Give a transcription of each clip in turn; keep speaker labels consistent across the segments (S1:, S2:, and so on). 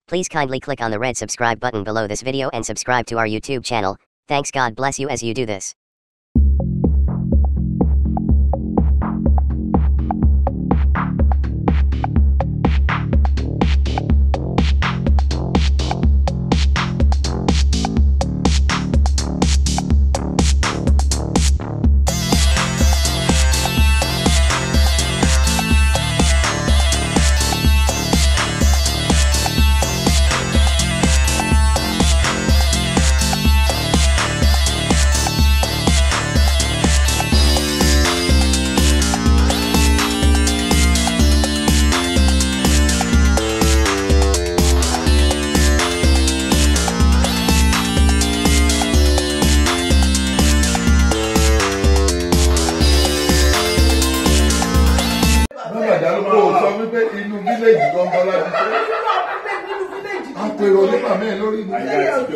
S1: Please kindly click on the red subscribe button below this video and subscribe to our YouTube channel. Thanks, God bless you as you do this.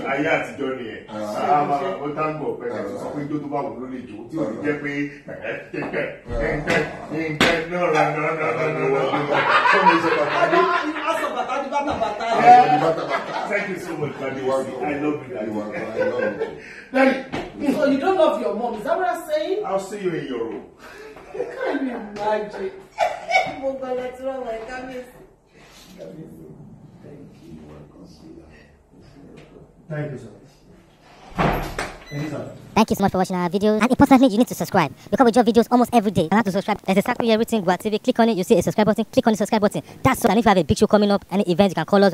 S2: Ayé àtijọ́ ni ẹ̀ ó táǹgọ̀ pẹ̀lú sọ pé ijó tó bá wù ló lè jó tí ò ní jẹ́ pé náà Thank you so much, Daddy. I love you, Daddy.
S3: So you don't love your mom, is that what I'm saying?
S2: I'll see you in your room.
S3: Can you imagine?
S2: Thank you so much.
S4: Thank you so much for watching our videos. And importantly, you need to subscribe because we drop videos almost every day. You have to subscribe. There's a circle here written Gwa TV. Click on it, you see a subscribe button. Click on the subscribe button. That's all. And if you have a big show coming up, any event, you can call us.